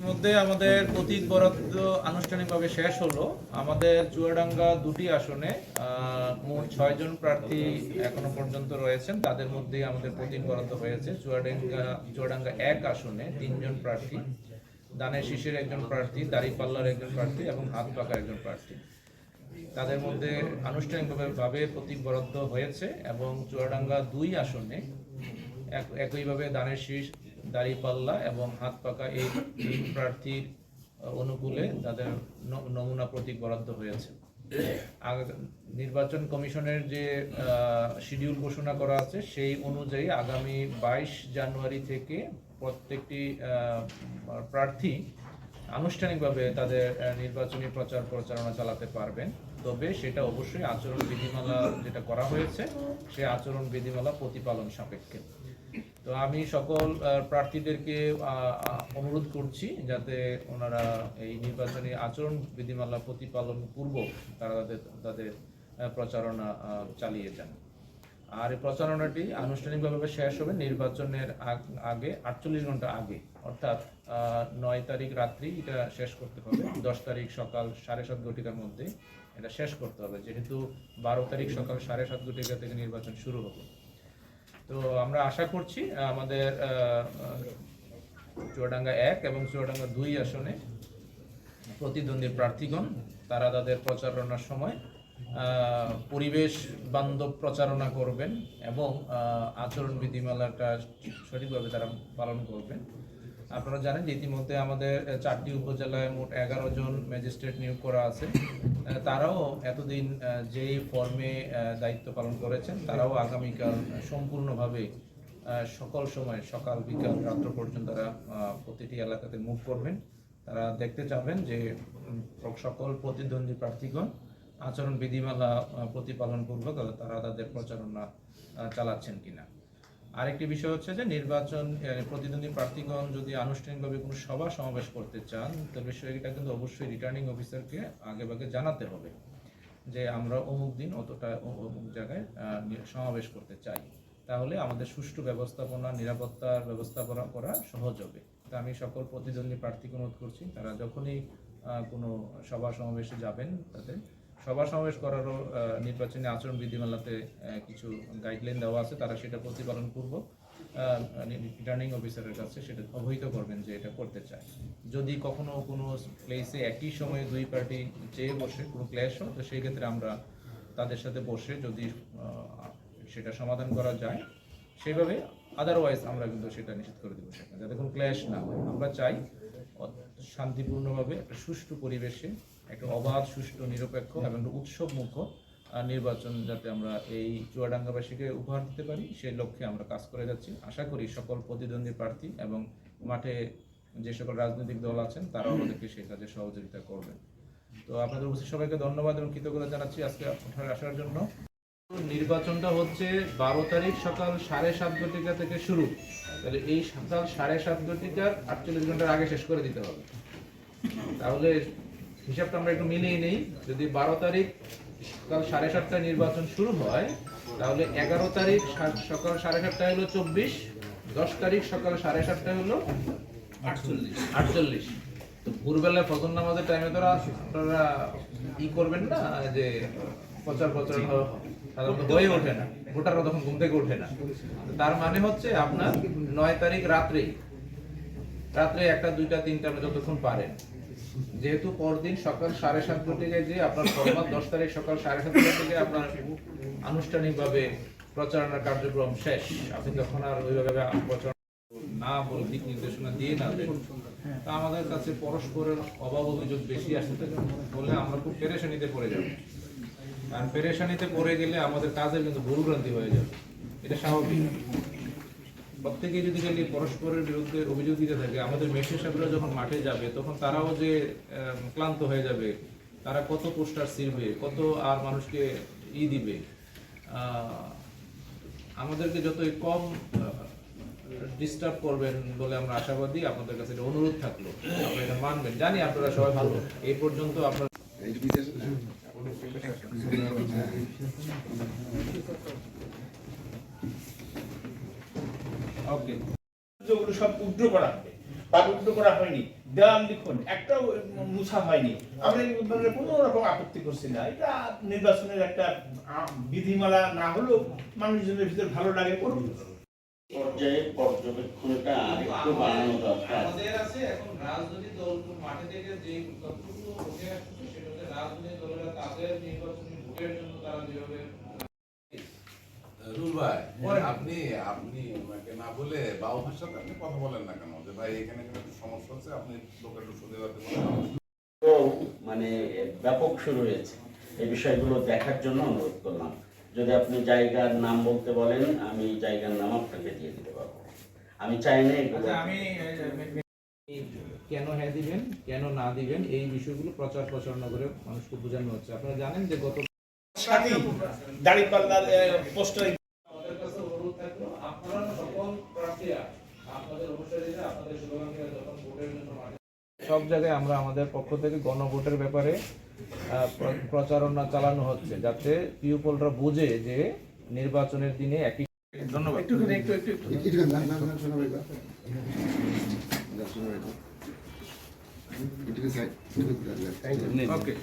মধ্যে আমাদের অতীত বরাদ্দ আনুষ্ঠানিকভাবে শেষ হলো। আমাদের চুয়াডাঙ্গা দুটি আসনে মোট 6 জন প্রার্থী এখনো পর্যন্ত রয়েছেন। তাদের মধ্যে আমাদের প্রতীক বরাদ্দ হয়েছে। চুয়াডাঙ্গা 1 আসনে 3 জন প্রার্থী, দানের শীষের একজন প্রার্থী, দাঁড়িপাল্লার একজন প্রার্থী এবং হাত পাকার একজন প্রার্থী। তাদের মধ্যে আনুষ্ঠানিকভাবে প্রতীক বরাদ্দ হয়েছে এবং চুয়াডাঙ্গা 2 আসনে একইভাবে দানের শীষ, দাঁড়িপাল্লা এবং হাত পাকা এই প্রার্থীর অনুকূলে তাদের নমুনা প্রতীক বরাদ্দ হয়েছে। নির্বাচন কমিশনের যে শিডিউল ঘোষণা করা আছে সেই অনুযায়ী আগামী 22 জানুয়ারি থেকে প্রত্যেকটি প্রার্থী আনুষ্ঠানিকভাবে তাদের নির্বাচনী প্রচারণা চালাতে পারবেন। তবে সেটা অবশ্যই আচরণ বিধিমালা যেটা করা হয়েছে সেই আচরণ বিধিমালা প্রতিপালন সাপেক্ষে। তো আমি সকল প্রার্থীদেরকে অনুরোধ করছি যাতে ওনারা এই নির্বাচনী আচরণ বিধিমালা প্রতিপালন পূর্বক তারা তাদের প্রচারণা চালিয়ে যান। আর এই প্রচারণাটি আনুষ্ঠানিকভাবে শেষ হবে নির্বাচনের আগে 48 ঘন্টা আগে, অর্থাৎ 9 তারিখ রাত্রি এটা শেষ করতে হবে। 10 তারিখ সকাল 7:30 ঘটিকার মধ্যে এটা শেষ করতে হবে, যেহেতু 12 তারিখ সকাল 7:30 ঘটিকা থেকে নির্বাচন শুরু হবে। তো আমরা আশা করছি আমাদের চুয়াডাঙ্গা 1 এবং চুয়াডাঙ্গা 2 আসনে প্রতিদ্বন্দ্বী প্রার্থীগণ তারা তাদের প্রচারণার সময় পরিবেশ বান্ধব প্রচারণা করবেন এবং আচরণ বিধিমালাটা সঠিকভাবে তারা পালন করবেন। আপনারা জানেন যে ইতিমধ্যে আমাদের 4টি উপজেলায় মোট 11 জন ম্যাজিস্ট্রেট নিয়োগ করা আছে। তারাও এতদিন যেই ফর্মে দায়িত্ব পালন করেছেন তারাও আগামীকাল সম্পূর্ণভাবে সকল সময় সকাল বিকাল রাত্র পর্যন্ত তারা প্রতিটি এলাকাতে মুভ করবেন। তারা দেখতে চাবেন যে সকল প্রতিদ্বন্দ্বী প্রার্থীগণ আচরণ বিধিমালা প্রতিপালন পূর্বক তারা তাদের প্রচারণা চালাচ্ছেন কিনা। আরেকটি বিষয় হচ্ছে যে নির্বাচন প্রতিদ্বন্দ্বী প্রার্থীগণ যদি আনুষ্ঠানিকভাবে কোনো সভা সমাবেশ করতে চান তবে সেটা কিন্তু অবশ্যই রিটার্নিং অফিসারকে আগেভাগে জানাতে হবে যে আমরা অমুক দিন অতটা অমুক জায়গায় সমাবেশ করতে চাই। তাহলে আমাদের সুষ্ঠু ব্যবস্থাপনা, নিরাপত্তার ব্যবস্থাপনা করা সহজ হবে। তা আমি সকল প্রতিদ্বন্দ্বী প্রার্থীকে অনুরোধ করছি তারা যখনই কোনো সভা সমাবেশে যাবেন তাদের সভা সমাবেশ করারও নির্বাচনী আচরণ বিধিমালাতে কিছু গাইডলাইন দেওয়া আছে, তারা সেটা প্রতিপালন পূর্বক রিটার্নিং অফিসারের কাছে সেটা অবহিত করবেন যে এটা করতে চায়। যদি কখনো কোনো প্লেসে একই সময়ে দুই পার্টি চেয়ে বসে কোনো ক্ল্যাশ হয় তো সেই ক্ষেত্রে আমরা তাদের সাথে বসে যদি সেটা সমাধান করা যায় সেইভাবে, আদারওয়াইজ আমরা কিন্তু সেটা নিষেধ করে দেবো সেখানে, যাতে কোনো ক্ল্যাশ না হয়। আমরা চাই শান্তিপূর্ণভাবে একটা সুষ্ঠু পরিবেশে একটা অবাধ, সুষ্ঠু, নিরপেক্ষ এবং উৎসবমুখ নির্বাচন যাতে আমরা এই চুয়াডাঙ্গাবাসীকে উপহার দিতে পারি সেই লক্ষ্যে আমরা কাজ করে যাচ্ছি। আশা করি সকল প্রতিদ্বন্দ্বী প্রার্থী এবং মাঠে যে সকল রাজনৈতিক দল আছেন তারাও আমাদেরকে সেই কাজে সহযোগিতা করবেন। তো আপনাদের উপস্থিত সবাইকে ধন্যবাদ এবং কৃতজ্ঞতা জানাচ্ছি আজকে আপনারা আসার জন্য। নির্বাচনটা হচ্ছে 12 তারিখ সকাল 7:30 ঘটিকা থেকে শুরু। তাহলে এই সকাল 7:30 ঘটিকার 48 ঘন্টার আগে শেষ করে দিতে হবে। তাহলে হিসাবটা আমরা একটু মিলিয়ে নেই। যদি 12 তারিখ সকাল 7:30টায় নির্বাচন শুরু হয় তাহলে 11 তারিখ সকাল 7:30টায় হলো 24, 10 তারিখ সকাল 7:30টায় হলো 48। তো ভোরবেলায় ফজর নামাজের টাইমে তো আপনারা করবেন না যে প্রচারণা সাধারণত হয়ে ওঠে না, ভোটাররা তখন ঘুম থেকে ওঠে না। তার মানে হচ্ছে আপনার 9 তারিখ রাত্রে 1টা, 2টা, 3টা যতক্ষণ পারেন, যেহেতু পরদিন সকাল 7:30 ঘটিকায় যে আপনার ফরমাত 10 তারিখ সকাল 7:30 থেকে আপনার আনুষ্ঠানিকভাবে প্রচারণার কার্যক্রম শেষ। আপনি তখন আর ওইভাবে প্রচারণা না বলে দিক নির্দেশনা দিয়ে না দেন, তা আমাদের কাছে পরস্পরের অভাব অভিযোগ বেশি আসতে বলে আমরা খুব পেরেশানিতে পড়ে যাব। কারণ পেরেশানিতে পড়ে গেলে আমাদের কাজের কিন্তু ভুলভ্রান্তি হয়ে যাবে, এটা স্বাভাবিক। প্রত্যেকে যদি খালি পরস্পরের বিরুদ্ধে অভিযোগ দিতে থাকে, আমাদের মেশিন সাহেবরা যখন মাঠে যাবে তখন তারাও যে ক্লান্ত হয়ে যাবে, তারা কত পোস্টার ছিড়বে, কত আর মানুষকে দিবে। আমাদেরকে যতই কম ডিস্টার্ব করবেন বলে আমরা আশাবাদী। আপনাদের কাছে অনুরোধ থাকলো আপনারা এটা মানবেন। জানি আপনারা সবাই ভালো, এই পর্যন্ত আপনারা ওকে সব উইথড্র করা হবে, বা উইথড্র করা হয়নি। দেওয়াল লিখন একটাও মুছা হয়নি। আমরা এই উদ্যোগে কোনো রকম আপত্তি করছি না। এটা নির্বাচনের একটা বিধিমালা না হলেও মানুষজনের ভিতরে ভালো লাগে করুন। পর্যায়ে পর্যবেক্ষণটা আরেকটু বাড়ানো দরকার। আমাদের আছে এখন রাজনৈতিক দল মাঠে থেকে যে তথ্যগুলো উঠে আসছে সেটা হচ্ছে রাজনৈতিক দলেরা তাদের নির্বাচনী ভোটের জন্য তারা যেভাবে রুল ভাই আপনি আপনি ওনাকে না বলে বা ওনার সাথে আপনি কথা বলেন না কেন যে ভাই এখানে কিন্তু একটু সমস্যা হচ্ছে, আপনি লোকের একটু শুনে যাতে তো মানে ব্যাপক শুরু হয়েছে, এই বিষয়গুলো দেখার জন্য অনুরোধ করলাম। যদি আপনি জায়গার নাম বলতে বলেন, আমি জায়গার নাম আপনাকে দিয়ে দিতে পারবো। আমি চাই না এগুলো। আমি কেন হ্যাঁ দিবেন কেন না দিবেন এই বিষয়গুলো প্রচার প্রচারণা করে মানুষকে বোঝানো হচ্ছে। আপনারা জানেন যে গত দাঁড়িপাল্লা পোস্টার আমাদের কাছে অনুরোধ থাকলো আপনারা সকল প্রার্থীরা আপনাদের অনুসারীরা আপনাদের শুভাকাঙ্ক্ষীরা যখন ভোটের জন্য সব জায়গায় আমরা আমাদের পক্ষ থেকে গণভোটের ব্যাপারে প্রচারণা চালানো হচ্ছে যাতে পিউপলরা বুঝে যে নির্বাচনের দিনে একই। ধন্যবাদ। Okay.